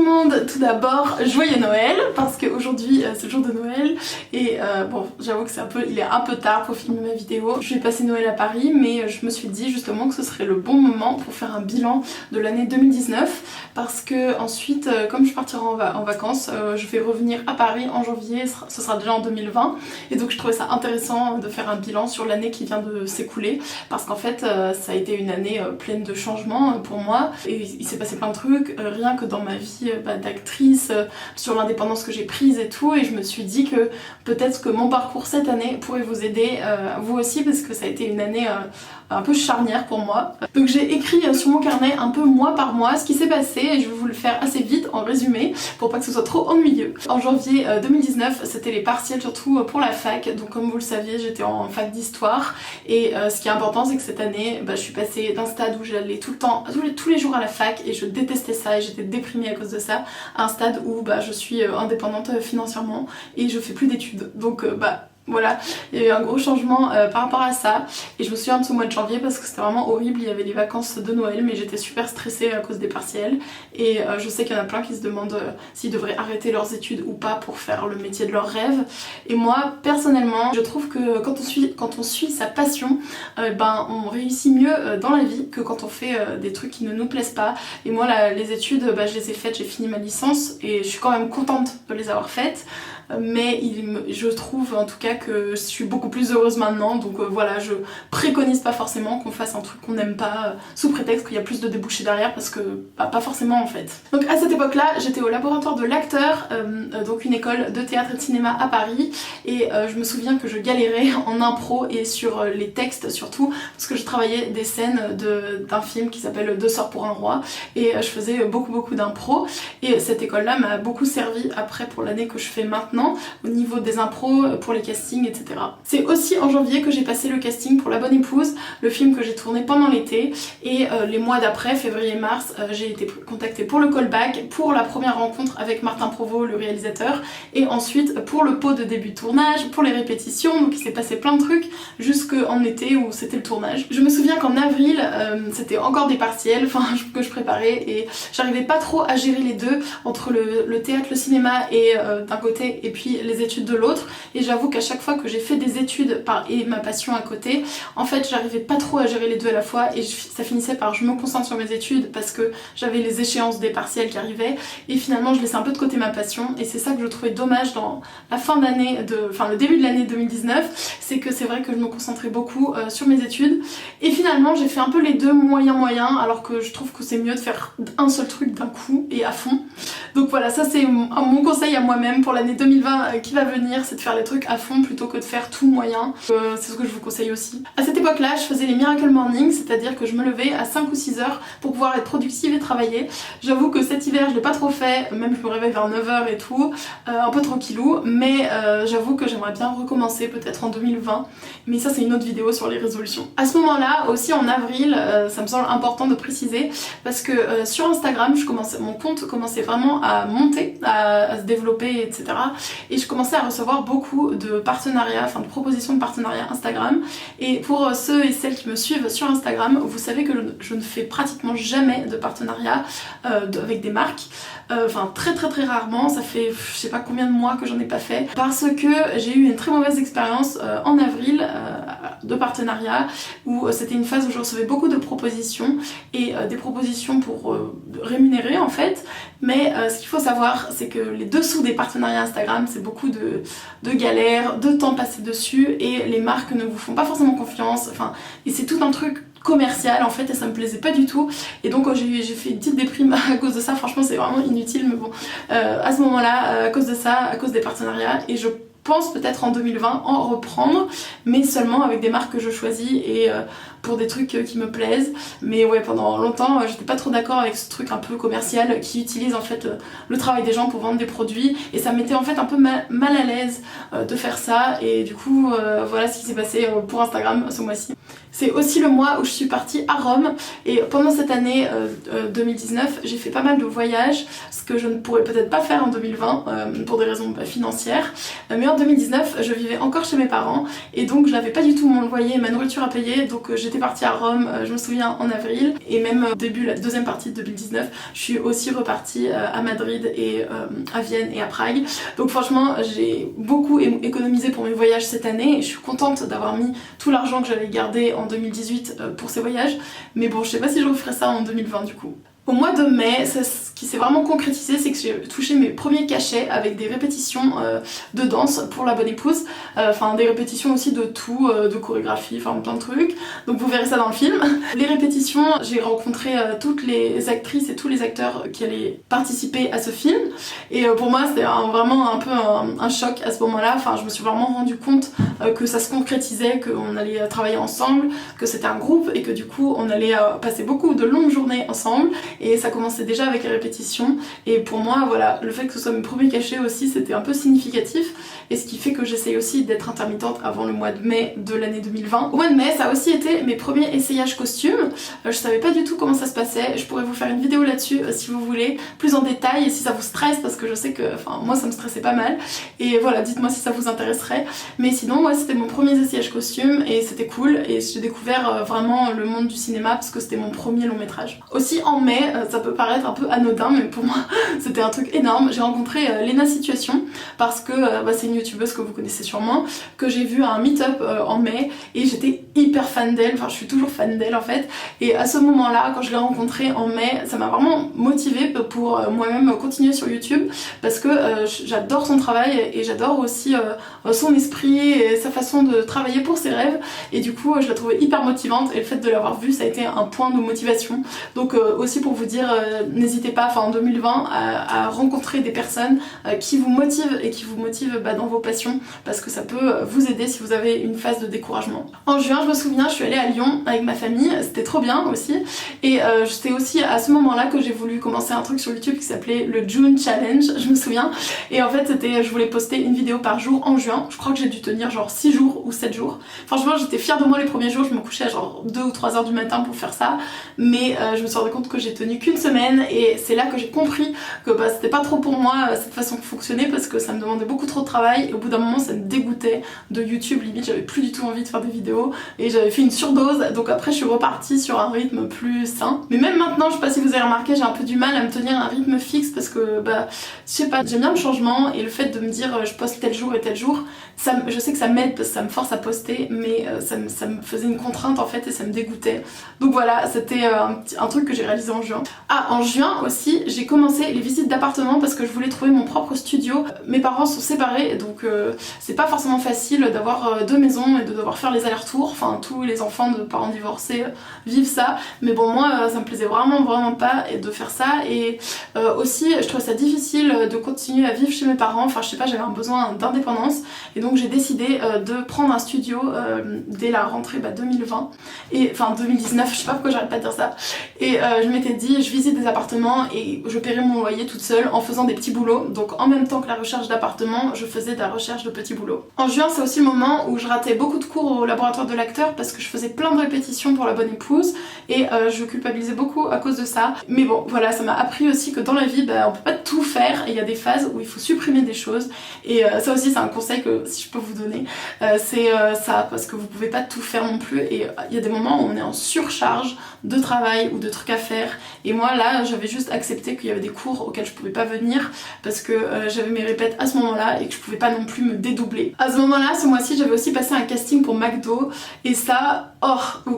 le monde, tout d'abord joyeux Noël parce qu'aujourd'hui c'est le jour de Noël et bon j'avoue que il est un peu tard pour filmer ma vidéo. Je vais passer Noël à Paris mais je me suis dit justement que ce serait le bon moment pour faire un bilan de l'année 2019 parce que ensuite comme je partirai en vacances je vais revenir à Paris en janvier, ce sera déjà en 2020 et donc je trouvais ça intéressant de faire un bilan sur l'année qui vient de s'écouler parce qu'en fait ça a été une année pleine de changements pour moi et il s'est passé plein de trucs rien que dans ma vie d'actrice, sur l'indépendance que j'ai prise et tout, et je me suis dit que peut-être que mon parcours cette année pourrait vous aider, vous aussi, parce que ça a été une année un peu charnière pour moi. Donc j'ai écrit sur mon carnet un peu mois par mois ce qui s'est passé et je vais vous le faire assez vite en résumé pour pas que ce soit trop ennuyeux. En janvier 2019 c'était les partiels surtout pour la fac, donc comme vous le saviez j'étais en fac d'histoire et ce qui est important c'est que cette année je suis passée d'un stade où j'allais tout le temps, tous les jours à la fac et je détestais ça et j'étais déprimée à cause de ça, à un stade où je suis indépendante financièrement et je fais plus d'études, donc voilà, il y a eu un gros changement par rapport à ça et je me souviens de ce mois de janvier parce que c'était vraiment horrible, il y avait les vacances de Noël mais j'étais super stressée à cause des partiels et je sais qu'il y en a plein qui se demandent s'ils devraient arrêter leurs études ou pas pour faire le métier de leurs rêves et moi personnellement je trouve que quand on suit sa passion on réussit mieux dans la vie que quand on fait des trucs qui ne nous plaisent pas et moi les études je les ai faites, j'ai fini ma licence et je suis quand même contente de les avoir faites mais je trouve en tout cas que je suis beaucoup plus heureuse maintenant donc voilà, je préconise pas forcément qu'on fasse un truc qu'on n'aime pas sous prétexte qu'il y a plus de débouchés derrière parce que pas forcément en fait. Donc à cette époque là j'étais au laboratoire de l'acteur, donc une école de théâtre et de cinéma à Paris et je me souviens que je galérais en impro et sur les textes surtout parce que je travaillais des scènes d'un film qui s'appelle Deux sœurs pour un roi et je faisais beaucoup d'impro et cette école là m'a beaucoup servi après pour l'année que je fais maintenant au niveau des impros, pour les castings, etc. C'est aussi en janvier que j'ai passé le casting pour La Bonne Épouse, le film que j'ai tourné pendant l'été et les mois d'après, février-mars, j'ai été contactée pour le callback, pour la première rencontre avec Martin Provost, le réalisateur, et ensuite pour le pot de début de tournage, pour les répétitions, donc il s'est passé plein de trucs jusqu'en été où c'était le tournage. Je me souviens qu'en avril, c'était encore des partiels que je préparais et j'arrivais pas trop à gérer les deux entre le théâtre, le cinéma et d'un côté et puis les études de l'autre et j'avoue qu'à chaque fois que j'ai fait des études et ma passion à côté, en fait j'arrivais pas trop à gérer les deux à la fois et ça finissait par je me concentre sur mes études parce que j'avais les échéances des partiels qui arrivaient et finalement je laissais un peu de côté ma passion et c'est ça que je trouvais dommage dans la fin d'année, le début de l'année 2019, c'est que c'est vrai que je me concentrais beaucoup sur mes études et finalement j'ai fait un peu les deux moyen alors que je trouve que c'est mieux de faire un seul truc d'un coup et à fond. Donc voilà, ça c'est mon conseil à moi-même pour l'année 2020 qui va venir, c'est de faire les trucs à fond plutôt que de faire tout moyen. C'est ce que je vous conseille aussi. À cette époque là je faisais les Miracle Morning, c'est-à-dire que je me levais à 5 ou 6 heures pour pouvoir être productive et travailler. J'avoue que cet hiver je l'ai pas trop fait, même je me réveille vers 9 heures et tout, un peu tranquillou, mais j'avoue que j'aimerais bien recommencer peut-être en 2020, mais ça c'est une autre vidéo sur les résolutions. À ce moment là, aussi en avril, ça me semble important de préciser parce que sur Instagram mon compte commençait vraiment à monter, à se développer, etc. Et je commençais à recevoir beaucoup de partenariats, de propositions de partenariats Instagram. Et pour ceux et celles qui me suivent sur Instagram, vous savez que je ne fais pratiquement jamais de partenariat avec des marques. Très rarement, ça fait je sais pas combien de mois que j'en ai pas fait parce que j'ai eu une très mauvaise expérience en avril de partenariat où c'était une phase où je recevais beaucoup de propositions et des propositions pour rémunérer en fait, mais ce qu'il faut savoir c'est que les dessous des partenariats Instagram c'est beaucoup de galères, de temps passé dessus et les marques ne vous font pas forcément confiance, et c'est tout un truc commercial en fait et ça me plaisait pas du tout et donc j'ai fait une petite déprime à cause de ça, franchement c'est vraiment inutile mais bon à ce moment là à cause de ça, à cause des partenariats et je pense peut-être en 2020 en reprendre mais seulement avec des marques que je choisis et pour des trucs qui me plaisent, mais ouais pendant longtemps j'étais pas trop d'accord avec ce truc un peu commercial qui utilise en fait le travail des gens pour vendre des produits et ça m'était en fait un peu mal à l'aise de faire ça et du coup voilà ce qui s'est passé pour Instagram ce mois-ci. C'est aussi le mois où je suis partie à Rome et pendant cette année 2019 j'ai fait pas mal de voyages, ce que je ne pourrais peut-être pas faire en 2020 pour des raisons financières, mais en 2019 je vivais encore chez mes parents et donc je n'avais pas du tout mon loyer et ma nourriture à payer, donc j'étais j'étais partie à Rome, je me souviens, en avril, et même au début, la deuxième partie de 2019, je suis aussi repartie à Madrid et à Vienne et à Prague. Donc franchement, j'ai beaucoup économisé pour mes voyages cette année et je suis contente d'avoir mis tout l'argent que j'avais gardé en 2018 pour ces voyages. Mais bon, je sais pas si je referai ça en 2020 du coup. Au mois de mai, ce qui s'est vraiment concrétisé, c'est que j'ai touché mes premiers cachets avec des répétitions de danse pour la bonne épouse. Enfin, des répétitions aussi de tout, de chorégraphie, enfin plein de trucs. Donc vous verrez ça dans le film. Les répétitions, j'ai rencontré toutes les actrices et tous les acteurs qui allaient participer à ce film. Et pour moi, c'était vraiment un peu un choc à ce moment-là. Enfin, je me suis vraiment rendu compte que ça se concrétisait, qu'on allait travailler ensemble, que c'était un groupe et que du coup, on allait passer beaucoup de longues journées ensemble. Et ça commençait déjà avec les répétitions et pour moi voilà, le fait que ce soit mes premiers cachets aussi c'était un peu significatif et ce qui fait que j'essaye aussi d'être intermittente avant le mois de mai de l'année 2020. Au mois de mai ça a aussi été mes premiers essayages costumes, je savais pas du tout comment ça se passait, je pourrais vous faire une vidéo là-dessus si vous voulez, plus en détail et si ça vous stresse parce que je sais que moi ça me stressait pas mal et voilà dites-moi si ça vous intéresserait, mais sinon ouais c'était mon premier essayage costume et c'était cool et j'ai découvert vraiment le monde du cinéma parce que c'était mon premier long métrage. Aussi en mai, ça peut paraître un peu anodin mais pour moi c'était un truc énorme, j'ai rencontré Lena Situation parce que c'est une youtubeuse que vous connaissez sûrement, que j'ai vu à un meet-up en mai et j'étais hyper fan d'elle, enfin je suis toujours fan d'elle en fait et à ce moment là quand je l'ai rencontrée en mai ça m'a vraiment motivée pour moi-même continuer sur YouTube parce que j'adore son travail et j'adore aussi son esprit et sa façon de travailler pour ses rêves et du coup je la trouvais hyper motivante et le fait de l'avoir vue ça a été un point de motivation donc aussi pour vous dire n'hésitez pas en 2020 à rencontrer des personnes qui vous motivent et qui vous motivent dans vos passions parce que ça peut vous aider si vous avez une phase de découragement. En juin je me souviens je suis allée à Lyon avec ma famille, c'était trop bien aussi et c'était aussi à ce moment là que j'ai voulu commencer un truc sur YouTube qui s'appelait le June Challenge, je me souviens et en fait c'était je voulais poster une vidéo par jour en juin, je crois que j'ai dû tenir genre 6 jours ou 7 jours, franchement j'étais fière de moi les premiers jours, je me couchais à genre 2 ou 3 heures du matin pour faire ça mais je me suis rendu compte que j'ai tenu qu'une semaine et c'est là que j'ai compris que c'était pas trop pour moi cette façon de fonctionner parce que ça me demandait beaucoup trop de travail et au bout d'un moment ça me dégoûtait de YouTube, limite j'avais plus du tout envie de faire des vidéos et j'avais fait une surdose donc après je suis repartie sur un rythme plus sain. Mais même maintenant je sais pas si vous avez remarqué j'ai un peu du mal à me tenir un rythme fixe parce que je sais pas, j'aime bien le changement et le fait de me dire je poste tel jour et tel jour, je sais que ça m'aide parce que ça me force à poster mais ça me faisait une contrainte en fait et ça me dégoûtait. Donc voilà, c'était un truc que j'ai réalisé en juin. Ah, en juin aussi, j'ai commencé les visites d'appartements parce que je voulais trouver mon propre studio. Mes parents sont séparés donc c'est pas forcément facile d'avoir deux maisons et de devoir faire les allers-retours. Enfin, tous les enfants de parents divorcés vivent ça. Mais bon, moi, ça me plaisait vraiment pas de faire ça. Et aussi, je trouvais ça difficile de continuer à vivre chez mes parents. Enfin, je sais pas, j'avais un besoin d'indépendance. Et donc, j'ai décidé de prendre un studio dès la rentrée 2020. Et enfin, 2019, je sais pas pourquoi j'arrête pas de dire ça. Et je m'étais dit, je visite des appartements et je paierai mon loyer toute seule en faisant des petits boulots. Donc en même temps que la recherche d'appartements, je faisais de la recherche de petits boulots. En juin, c'est aussi le moment où je ratais beaucoup de cours au laboratoire de l'acteur parce que je faisais plein de répétitions pour la bonne épouse et je culpabilisais beaucoup à cause de ça. Mais bon, voilà, ça m'a appris aussi que dans la vie, on peut pas tout faire et il y a des phases où il faut supprimer des choses. Et ça aussi, c'est un conseil que si je peux vous donner, c'est ça, parce que vous pouvez pas tout faire non plus et il y a des moments où on est en surcharge de travail ou de trucs à faire et moi là j'avais juste accepté qu'il y avait des cours auxquels je pouvais pas venir parce que j'avais mes répètes à ce moment là et que je pouvais pas non plus me dédoubler. À ce moment là, ce mois-ci, j'avais aussi passé un casting pour McDo et ça,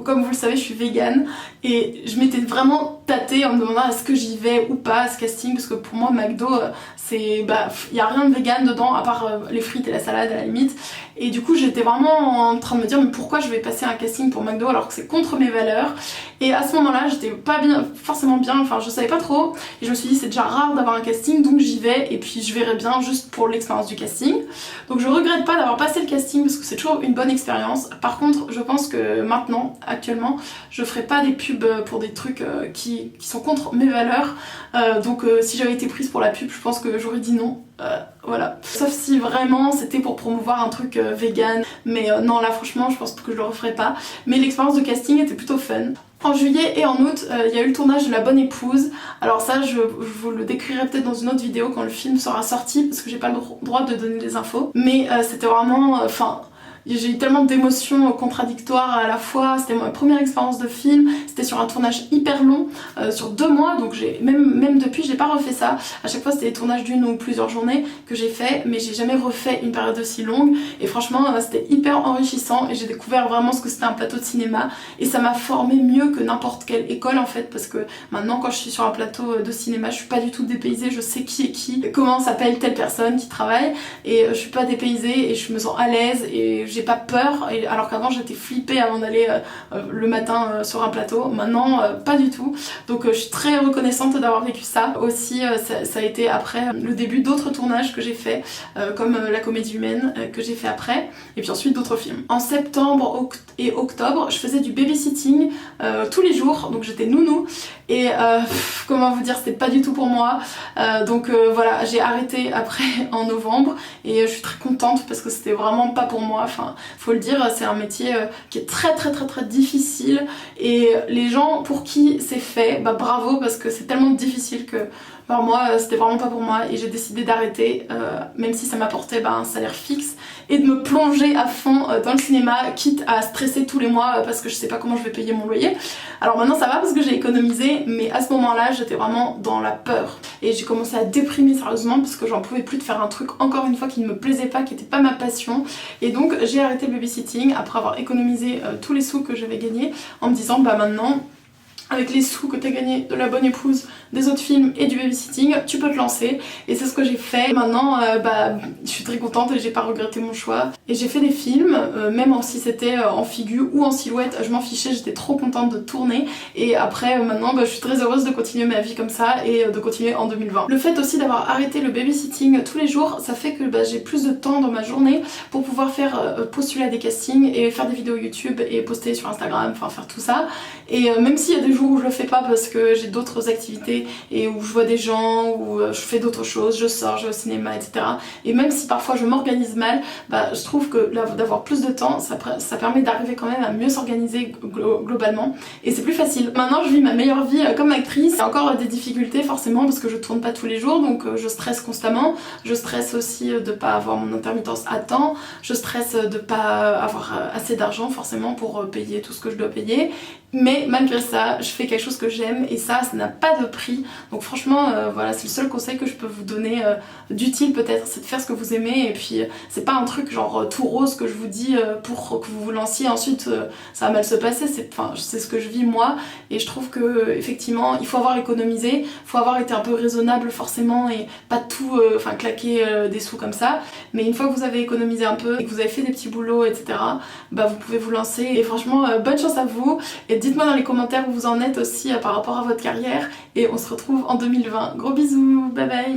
comme vous le savez je suis végane et je m'étais vraiment tâtée en me demandant est-ce que j'y vais ou pas à ce casting parce que pour moi McDo c'est y a rien de vegan dedans à part les frites et la salade à la limite et du coup j'étais vraiment en train de me dire mais pourquoi je vais passer un casting pour McDo alors que c'est contre mes valeurs. Et à ce moment là j'étais pas forcément bien, enfin je savais pas trop et je me suis dit c'est déjà rare d'avoir un casting donc j'y vais et puis je verrai bien juste pour l'expérience du casting. Donc je regrette pas d'avoir passé le casting parce que c'est toujours une bonne expérience. Par contre je pense que maintenant, actuellement, je ferai pas des pubs pour des trucs qui sont contre mes valeurs donc si j'avais été prise pour la pub je pense que j'aurais dit non. Voilà, sauf si vraiment c'était pour promouvoir un truc vegan mais non là franchement je pense que je le referai pas mais l'expérience de casting était plutôt fun. En juillet et en août, il y a eu le tournage de La Bonne Épouse. Alors ça, je vous le décrirai peut-être dans une autre vidéo quand le film sera sorti parce que j'ai pas le droit de donner des infos. Mais c'était vraiment... j'ai eu tellement d'émotions contradictoires à la fois. C'était ma première expérience de film, c'était sur un tournage hyper long, sur 2 mois, donc même depuis j'ai pas refait ça. À chaque fois c'était des tournages d'une ou plusieurs journées que j'ai fait, mais j'ai jamais refait une période aussi longue, et franchement c'était hyper enrichissant et j'ai découvert vraiment ce que c'était un plateau de cinéma, et ça m'a formé mieux que n'importe quelle école en fait, parce que maintenant quand je suis sur un plateau de cinéma je suis pas du tout dépaysée, je sais qui est qui, comment s'appelle telle personne qui travaille, et je suis pas dépaysée et je me sens à l'aise et j'ai pas peur, et alors qu'avant j'étais flippée avant d'aller le matin sur un plateau. Maintenant pas du tout, donc je suis très reconnaissante d'avoir vécu ça. Aussi ça a été après le début d'autres tournages que j'ai fait, comme La Comédie Humaine que j'ai fait après, et puis ensuite d'autres films. En septembre et octobre je faisais du babysitting tous les jours, donc j'étais nounou, et comment vous dire, c'était pas du tout pour moi, donc voilà, j'ai arrêté après en novembre, et je suis très contente parce que c'était vraiment pas pour moi. Enfin faut le dire, c'est un métier qui est très difficile, et les gens pour qui c'est fait, bah bravo, parce que c'est tellement difficile que moi c'était vraiment pas pour moi, et j'ai décidé d'arrêter, même si ça m'apportait un salaire fixe, et de me plonger à fond dans le cinéma, quitte à stresser tous les mois parce que je sais pas comment je vais payer mon loyer. Alors maintenant ça va parce que j'ai économisé, mais à ce moment là j'étais vraiment dans la peur, et j'ai commencé à déprimer sérieusement parce que j'en pouvais plus de faire un truc encore une fois qui ne me plaisait pas, qui était pas ma passion, et donc j'ai arrêté le babysitting après avoir économisé tous les sous que j'avais gagnés, en me disant bah maintenant, avec les sous que t'as gagnés de La Bonne Épouse, des autres films et du babysitting, tu peux te lancer, et c'est ce que j'ai fait. Maintenant je suis très contente et j'ai pas regretté mon choix, et j'ai fait des films, même si c'était en figure ou en silhouette, je m'en fichais, j'étais trop contente de tourner, et après maintenant je suis très heureuse de continuer ma vie comme ça et de continuer en 2020. Le fait aussi d'avoir arrêté le babysitting tous les jours, ça fait que j'ai plus de temps dans ma journée pour pouvoir faire postuler à des castings et faire des vidéos YouTube et poster sur Instagram, enfin faire tout ça. Et même s'il y a des jours où je le fais pas parce que j'ai d'autres activités et où je vois des gens, où je fais d'autres choses, je sors, je vais au cinéma, etc. Et même si parfois je m'organise mal, je trouve que d'avoir plus de temps, ça permet d'arriver quand même à mieux s'organiser globalement, et c'est plus facile. Maintenant je vis ma meilleure vie comme actrice. Il y a encore des difficultés forcément parce que je tourne pas tous les jours, donc je stresse constamment. Je stresse aussi de pas avoir mon intermittence à temps, je stresse de pas avoir assez d'argent forcément pour payer tout ce que je dois payer, mais malgré ça je fais quelque chose que j'aime, et ça n'a pas de prix. Donc franchement voilà, c'est le seul conseil que je peux vous donner d'utile peut-être, c'est de faire ce que vous aimez, et puis c'est pas un truc genre tout rose que je vous dis pour que vous vous lanciez, ensuite ça va mal se passer. C'est ce que je vis moi, et je trouve que effectivement il faut avoir économisé, il faut avoir été un peu raisonnable forcément, et pas tout claquer des sous comme ça, mais une fois que vous avez économisé un peu et que vous avez fait des petits boulots, etc., vous pouvez vous lancer. Et franchement bonne chance à vous, et dites-moi dans les commentaires où vous en êtes aussi par rapport à votre carrière, et on se retrouve en 2020. Gros bisous, bye bye.